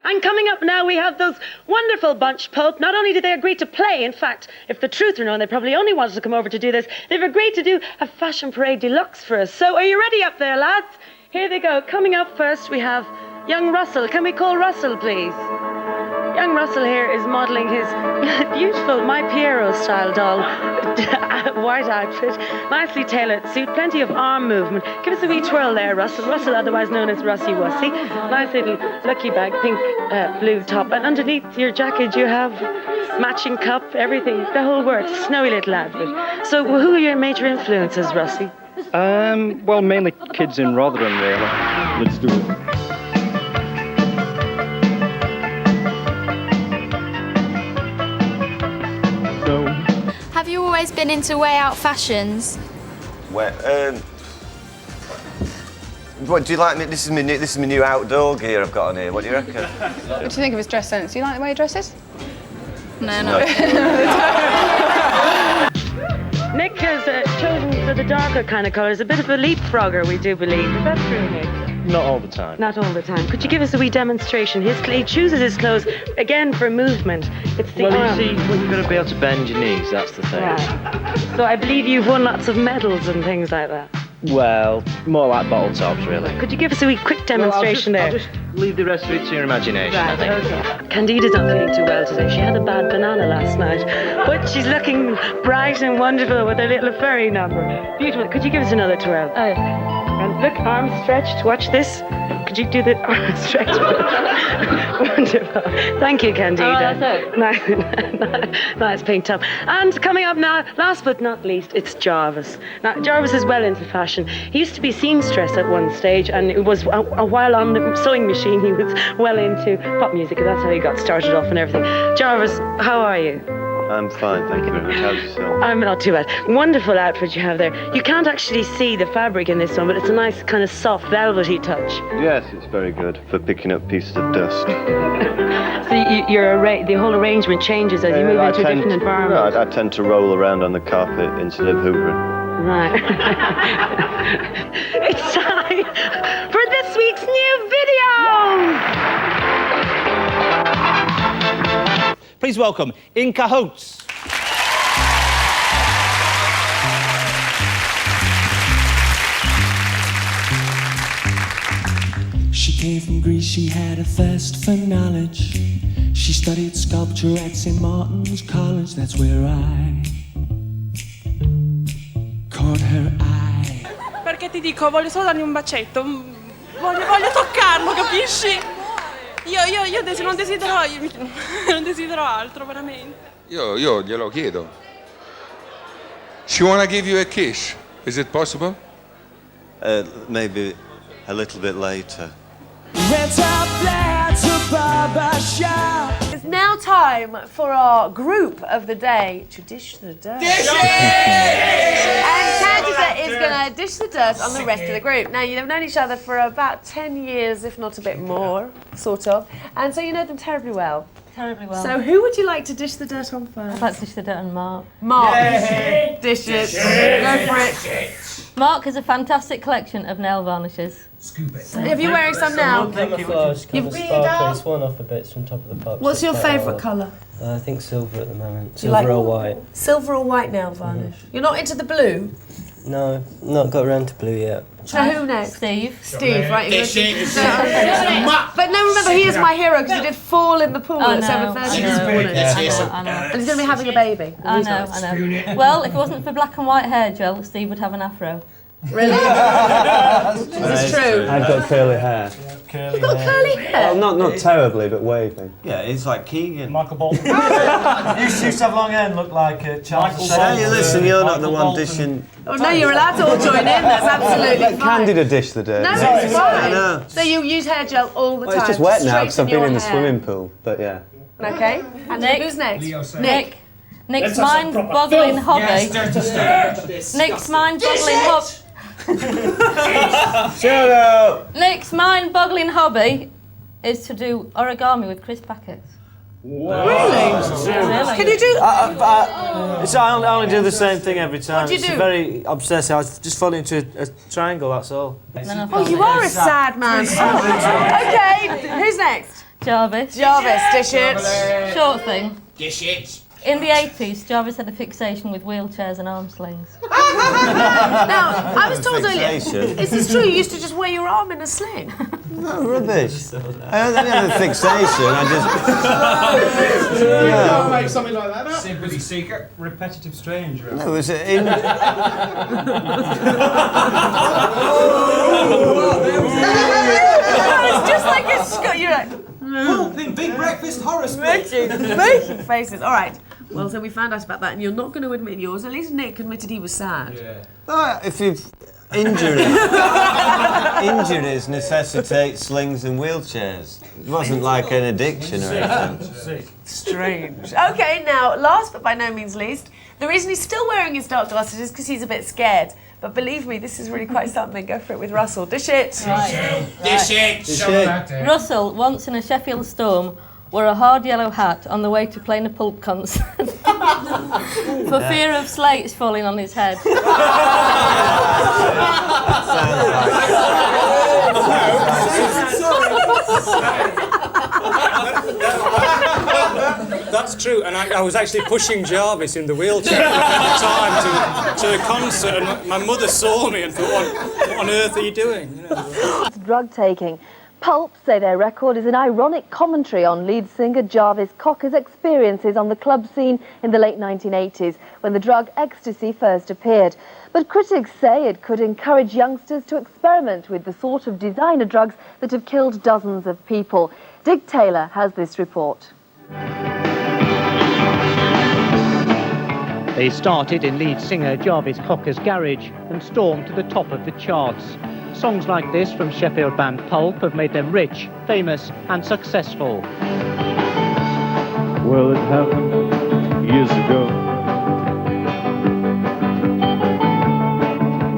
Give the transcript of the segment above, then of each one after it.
And coming up now, we have those wonderful bunch, Pulp. Not only did they agree to play, in fact, if the truth were known, they probably only wanted to come over to do this. They've agreed to do a fashion parade deluxe for us. So are you ready up there, lads? Here they go. Coming up first, we have young Russell. Can we call Russell, please? Young Russell here is modelling his beautiful My Piero-style doll white outfit, nicely tailored suit, plenty of arm movement. Give us a wee twirl there, Russell. Russell, otherwise known as Russie Wussy. Nice little lucky bag, pink blue top. And underneath your jacket you have matching cup, everything, the whole works. Snowy little outfit. So who are your major influences, Russie? Well, mainly kids in Rotherham, really. Let's do it. Have you always been into way out fashions? What do you like? This is my new outdoor gear I've got on here. What do you reckon? What do you think of his dress sense? Do you like the way he dresses? No. Nick has chosen for the darker kind of colours, a bit of a leapfrogger, we do believe. Is that true, Nick? Not all the time. Not all the time. Could you give us a wee demonstration? He chooses his clothes, again, for movement. It's the Well, arm. you see, you've got to be able to bend your knees, that's the thing. Right. So I believe you've won lots of medals and things like that. Well, more like bottle tops, really. Could you give us a wee quick demonstration I'll there? just leave the rest of it to your imagination, I Right, think. okay. Candida's not feeling too well today. She had a bad banana last night. But she's looking bright and wonderful with her little furry number. Beautiful. Could you give us another twirl? Oh. And look, arms stretched. Watch this. Could you do the arm stretch? Wonderful. Thank you, Candida. Oh, that's it. Nice pink top. And coming up now, last but not least, it's Jarvis. Now, Jarvis is well into fashion. He used to be seamstress at one stage, and it was a while on the sewing machine he was well into pop music, and that's how he got started off and everything. Jarvis, how are you? I'm fine, thank you very much. How's yourself? I'm not too bad. Wonderful outfit you have there. You can't actually see the fabric in this one, but it's a nice kind of soft, velvety touch. Yes, it's very good for picking up pieces of dust. So the whole arrangement changes as you move into a different environment. I tend to roll around on the carpet instead of hoovering. Right. It's time for this week's new video! Please welcome In Cahoots. She came from Greece, she had a thirst for knowledge. She studied sculpture at St. Martin's College, that's where I caught her eye. Perché ti dico, voglio solo dargli un bacetto, voglio toccarlo, capisci? Io non desidero altro, veramente. Io glielo chiedo. She wanna give you a kiss. Is it possible? Maybe a little bit later. Went up there to barber shop. It's now time for our group of the day to dish the dirt. And Candice is going to dish the dirt on the rest of the group. Now, you've known each other for about 10 years, if not a bit more, sort of. And so you know them terribly well. Terribly well. So who would you like to dish the dirt on first? I'd like to dish the dirt on Mark. Mark. Dish it. Go for it. Mark has a fantastic collection of nail varnishes. Are you wearing some now? You've sparkles, one off the bits from top of the pop. What's your favourite colour? I think silver at the moment. You like Silver or white. Silver or white nail varnish? You're not into the blue? No, not got around to blue yet. So who next? Steve. Steve, right. But no, remember, he is my hero because he did fall in the pool at 7:30 this morning. I know. And he's going to be having a baby. I know. Well, if it wasn't for black and white hair, Jill, Steve would have an afro. Really? Is this true? I've got curly hair. You've got curly hair? Well, not terribly, but wavy. Yeah, it's like Keegan. Michael Bolton. You used to have long hair and look like Charles. Hey, listen, you're not the one dishing. Oh, no, you're allowed to all join in. That's absolutely fine. Candida dish the dirt. No, it's fine. No. So you use hair gel all the time? Well, it's just wet now because I've been in the straighten your swimming pool, but yeah. hair. Okay. And Nick. who's next? Nick. Nick's mind-boggling hobby. Nick's mind-boggling hobby. Shut up! Nick's mind-boggling hobby is to do origami with crisp packets. Really? Can you do... I only do the same thing every time. What do you do? It's very obsessive. I just fall into a triangle, that's all. Oh, you are a sad man. Oh, okay, who's next? Jarvis. Jarvis, dish it. Short thing. Dish it. In the 80s, Jarvis had a fixation with wheelchairs and arm slings. Now, I was told earlier, Fixation? is this true? You used to just wear your arm in a sling? No, rubbish. I don't have a fixation, I just... Can't make something like that up. Sympathy seeker. Repetitive strange. Right? No, was it in... It's just like a Scot. You're like... Pulp in Big Breakfast horror Making faces. All right. Well, so we found out about that, and you're not going to admit yours. At least Nick admitted he was sad. Oh, if you've... Injuries necessitate slings and wheelchairs. It wasn't like an addiction or anything. Strange. Okay, now, last but by no means least, the reason he's still wearing his dark glasses is because he's a bit scared. But believe me, this is really quite something. Go for it with Russell. Dish it. Right. Dish it. Dish it. Russell, once in a Sheffield storm, wore a hard yellow hat on the way to playing a Pulp concert for fear of slates falling on his head. That's true, and I was actually pushing Jarvis in the wheelchair at the time to a concert, and my mother saw me and thought, what on earth are you doing? You know. Drug taking. Pulp say their record is an ironic commentary on lead singer Jarvis Cocker's experiences on the club scene in the late 1980s, when the drug ecstasy first appeared. But critics say it could encourage youngsters to experiment with the sort of designer drugs that have killed dozens of people. Dick Taylor has this report. They started in lead singer Jarvis Cocker's garage and stormed to the top of the charts. Songs like this from Sheffield band Pulp have made them rich, famous and successful. Well, it happened years ago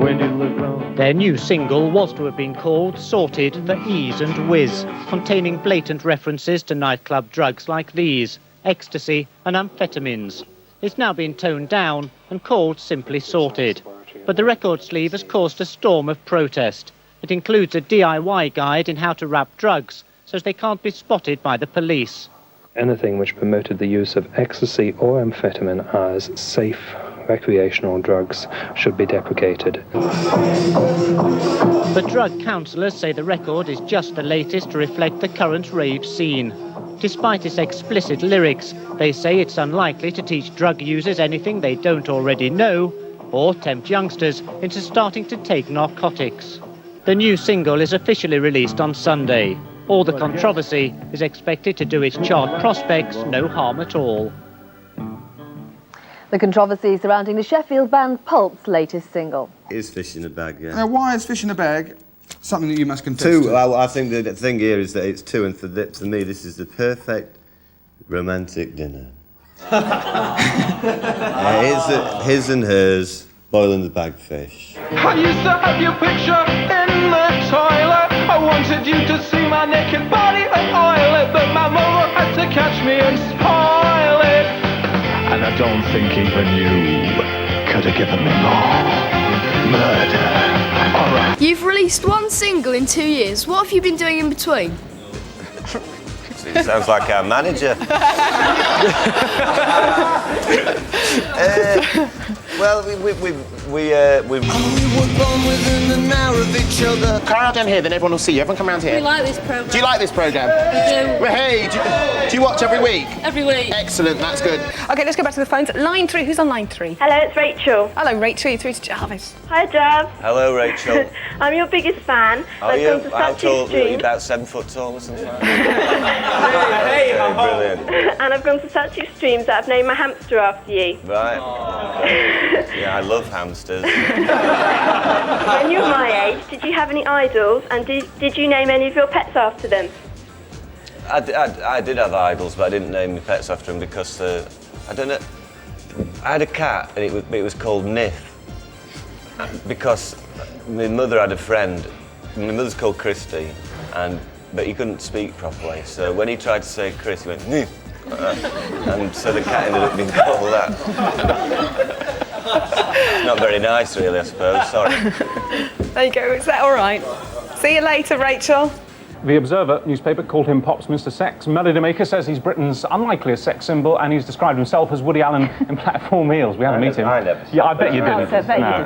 when you lived on. Their new single was to have been called Sorted for Ease and Whiz, containing blatant references to nightclub drugs like these, ecstasy and amphetamines. It's now been toned down and called simply Sorted. But the record sleeve has caused a storm of protest. It includes a DIY guide in how to wrap drugs so they can't be spotted by the police. Anything which promoted the use of ecstasy or amphetamine as safe recreational drugs should be deprecated. But drug counsellors say the record is just the latest to reflect the current rave scene. Despite its explicit lyrics, they say it's unlikely to teach drug users anything they don't already know, or tempt youngsters into starting to take narcotics. The new single is officially released on Sunday. All the controversy is expected to do its chart prospects no harm at all. The controversy surrounding the Sheffield band Pulp's latest single. It is fish in a bag, yeah. Now, why is fish in a bag something that you must contest? I think the thing here is that it's two, and for me, this is the perfect romantic dinner. His and hers boiling the bag fish. I used to have your picture in the toilet. I wanted you to see my naked body and oil it, but my mother had to catch me and spoil it. And I don't think even you could have given me more. Murder. All right. You've released one single in 2 years. What have you been doing in between? It sounds like our manager. Well, we've We were born within an hour of each other. Come around down here, then everyone will see you. Everyone come around here. We like this programme. Do you like this programme? We do. Well, hey, do you watch every week? Every week. Excellent, that's good. Okay, let's go back to the phones. Line 3, who's on line 3? Hello, it's Rachel. Hello, Rachel, you're through to Jarvis. Hi, Jav. Hello, Rachel. I'm your biggest fan. Are I've you? gone to How such tall? Are you extremes. about 7 foot tall or something like that? Hey, brilliant. And I've gone to such extremes that I've named my hamster after you. Right. Yeah, I love hamsters. When you were my age, did you have any idols, and did you name any of your pets after them? I did have idols, but I didn't name my pets after them because I don't know. I had a cat, and it was called Niff, because my mother had a friend. My mother's called Christy, but he couldn't speak properly. So when he tried to say Chris, he went Niff, and so the cat ended up being called that. It's not very nice, really, I suppose. Sorry. There you go. Is that all right? See you later, Rachel. The Observer newspaper called him Pop's Mr. Sex. Melody Maker says he's Britain's unlikeliest sex symbol, and he's described himself as Woody Allen in Platform Eels. We haven't met him. I never. Yeah, I bet you didn't.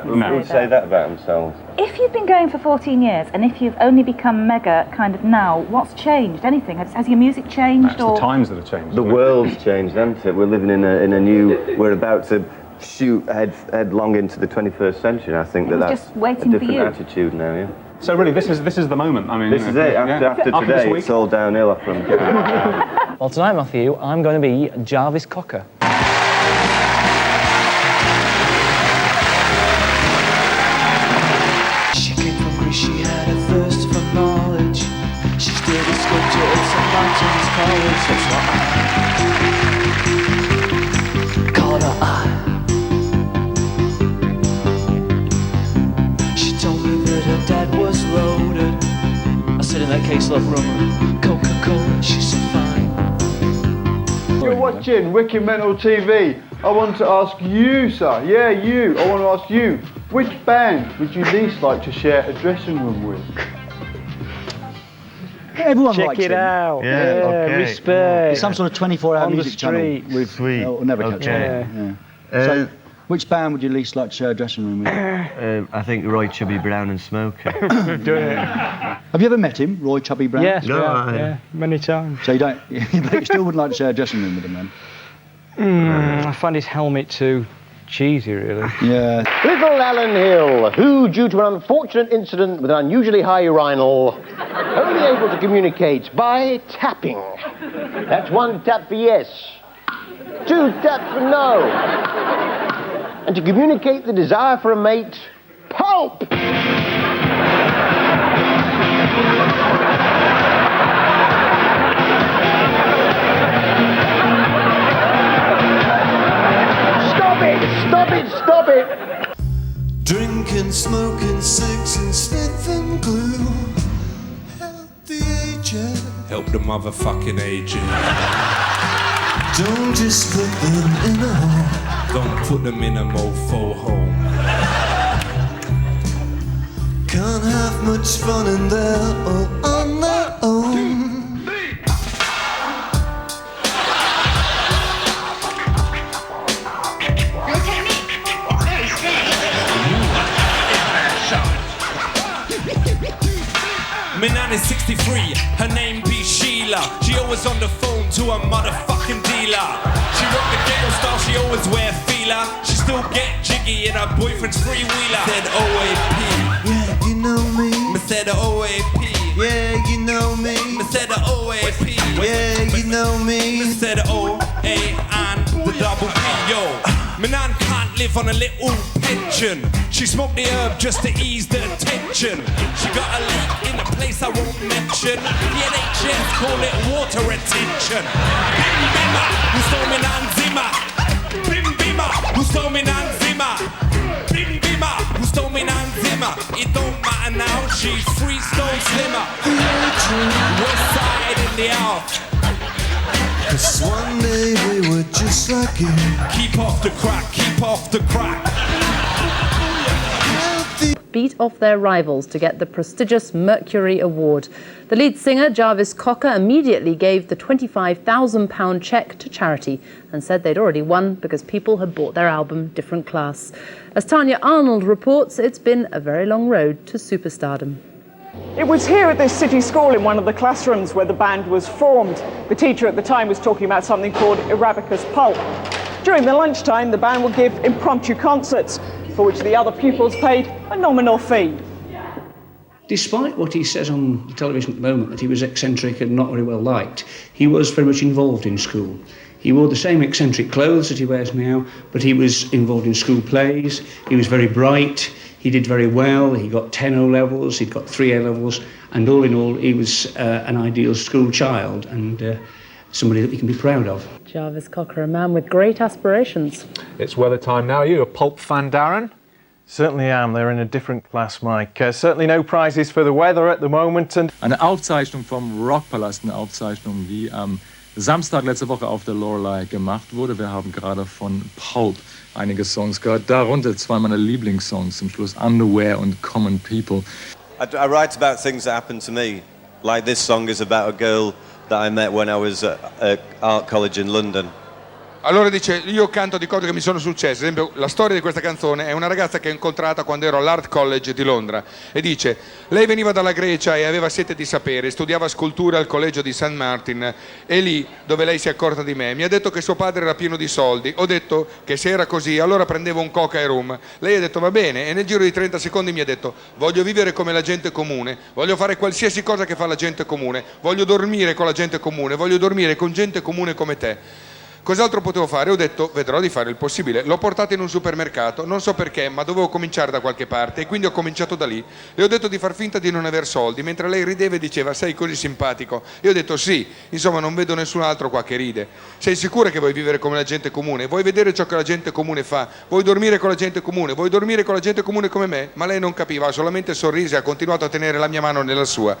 Who would say that about themselves? If you've been going for 14 years, and if you've only become mega kind of now, what's changed? Anything? Has your music changed? It's the times that have changed. The world's changed, hasn't it? We're living in a new... We're about to shoot headlong into the 21st century. I think that's just waiting a for different you. attitude now, yeah. So really, this is the moment. I mean, this is it. After today, it's all downhill from. Well, tonight, Matthew, I'm going to be Jarvis Cocker. She came from Greece, she had a thirst for knowledge. She studied sculpture at St. Martin's College. That's what I called her eye. She told me that her dad was loaded. I said, in that case, love rum, Coca-Cola. She said, fine. You're watching Wicked Mental TV. I want to ask you, sir. Yeah, you. I want to ask you. Which band would you least like to share a dressing room with? Everyone Check likes it him. out. Yeah, Yeah, respect. It's some sort of 24-hour On the music channel. street. Sweet. We'll never catch Okay. him. Yeah. So, which band would you least like to share a dressing room with? I think Roy Chubby Brown and Smokey. Have you ever met him, Roy Chubby Brown? Yes, yeah, many times. So you don't, but you still wouldn't like to share a dressing room with him then? I find his helmet too cheesy, really. Yeah. Little Alan Hill, who, due to an unfortunate incident with an unusually high urinal, only able to communicate by tapping. That's 1 tap for yes, 2 taps for no. And to communicate the desire for a mate, Pulp! Stop it! Stop it! Drinking, smoking, sex and sniff and glue. Help the aged. Help the motherfucking aging. Don't just put them in a hole. Don't put them in a mofo hole. Can't have much fun in there all on their own. My nanny's 63, her name be Sheila. She always on the phone to a motherfucking dealer. She rock the ghetto style, she always wear feeler. She still get jiggy in her boyfriend's freewheeler. Said OAP, yeah, you know me. Me said OAP, yeah, you know me. Me said OAP, yeah, you know me. Me said O-A and the double P, yo. My nan can't live on a little pension. She smoked the herb just to ease the tension. She got a leak in a place I won't mention. The NHS call it water retention. Bim bimmer, who stole me nan zimmer? Bim bimmer, who stole me nan zimmer? Bim bimmer, who stole me nan zimmer? It don't matter now, she's free stone slimmer. West side in the house. 'Cause one day we were just like you. Keep off the crack, keep off the crack. Beat off their rivals to get the prestigious Mercury Award. The lead singer, Jarvis Cocker, immediately gave the £25,000 cheque to charity and said they'd already won because people had bought their album Different Class. As Tanya Arnold reports, it's been a very long road to superstardom. It was here at this city school in one of the classrooms where the band was formed. The teacher at the time was talking about something called Arabicus Pulp. During the lunchtime, the band would give impromptu concerts for which the other pupils paid a nominal fee. Despite what he says on the television at the moment, that he was eccentric and not very well liked, he was very much involved in school. He wore the same eccentric clothes that he wears now, but he was involved in school plays. He was very bright. He did very well. He got 10 O-levels, he'd got 3 A-levels, and all in all, he was an ideal school child and somebody that we can be proud of. Jarvis Cocker, a man with great aspirations. It's weather time now. Are you a Pulp fan, Darren? Certainly am. They're in a different class, Mike. Certainly no prizes for the weather at the moment. Eine Aufzeichnung vom Rockpalast, eine Aufzeichnung, die am Samstag letzte Woche auf der Loreley gemacht wurde. Wir haben gerade von Pulp einige Songs gehört, darunter 2 meiner Lieblingssongs zum Schluss, Underwear und Common People. I write about things that happen to me, like this song is about a girl that I met when I was at art college in London. Allora dice, io canto di cose che mi sono successe. Ad esempio, la storia di questa canzone è una ragazza che ho incontrata quando ero all'Art College di Londra. E dice, lei veniva dalla Grecia e aveva sete di sapere, studiava scultura al collegio di St. Martin. E lì, dove lei si è accorta di me, mi ha detto che suo padre era pieno di soldi. Ho detto che se era così, allora prendevo un coca e rum. Lei ha detto, va bene. E nel giro di 30 secondi mi ha detto, voglio vivere come la gente comune, voglio fare qualsiasi cosa che fa la gente comune, voglio dormire con la gente comune, voglio dormire con gente comune come te. Cos'altro potevo fare? Ho detto, vedrò di fare il possibile. L'ho portata in un supermercato, non so perché, ma dovevo cominciare da qualche parte e quindi ho cominciato da lì. Le ho detto di far finta di non aver soldi, mentre lei rideva e diceva, sei così simpatico. E ho detto, sì, insomma non vedo nessun altro qua che ride. Sei sicura che vuoi vivere come la gente comune? Vuoi vedere ciò che la gente comune fa? Vuoi dormire con la gente comune? Vuoi dormire con la gente comune come me? Ma lei non capiva, solamente sorrise e ha continuato a tenere la mia mano nella sua.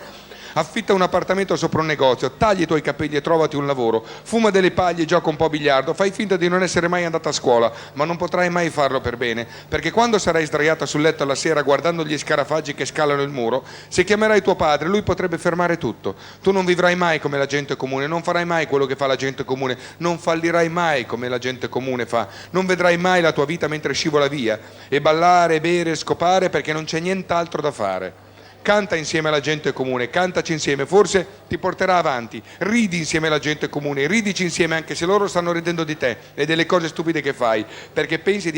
Affitta un appartamento sopra un negozio, tagli i tuoi capelli e trovati un lavoro, fuma delle paglie e gioca un po' a biliardo, fai finta di non essere mai andata a scuola, ma non potrai mai farlo per bene, perché quando sarai sdraiata sul letto alla sera guardando gli scarafaggi che scalano il muro, se chiamerai tuo padre lui potrebbe fermare tutto. Tu non vivrai mai come la gente comune, non farai mai quello che fa la gente comune, non fallirai mai come la gente comune fa, non vedrai mai la tua vita mentre scivola via, e ballare, bere, scopare perché non c'è nient'altro da fare. Canta insieme alla gente comune, cantaci insieme, forse ti porterà avanti. Ridi insieme alla gente comune, ridici insieme anche se loro stanno ridendo di te e delle cose stupide che fai, perché pensi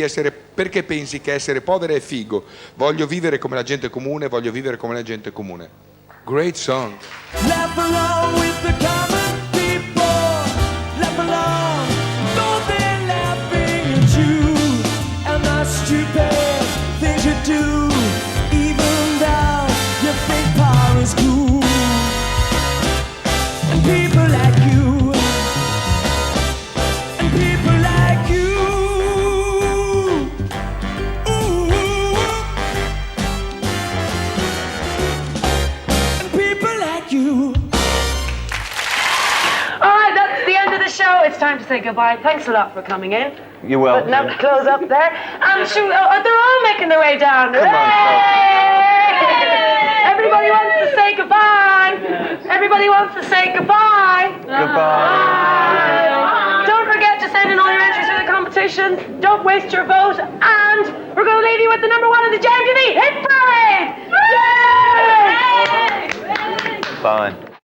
che essere povera è figo. Voglio vivere come la gente comune, voglio vivere come la gente comune. Great song. Laugh along with the common people. Laugh along, though they're laughing at you. And the stupid things you do, even though you think power is cool. And people like you, and people like you. Ooh. And people like you. All right, that's the end of the show. It's time to say goodbye. Thanks a lot for coming in. You're welcome. Putting up close up there. And they're all making their way down. Come on, Everybody wants to say goodbye. Everybody wants to say goodbye. Goodbye. Don't forget to send in all your entries for the competition. Don't waste your vote. And we're going to leave you with the number one in the JMTV Hit Parade. Yay! Fine.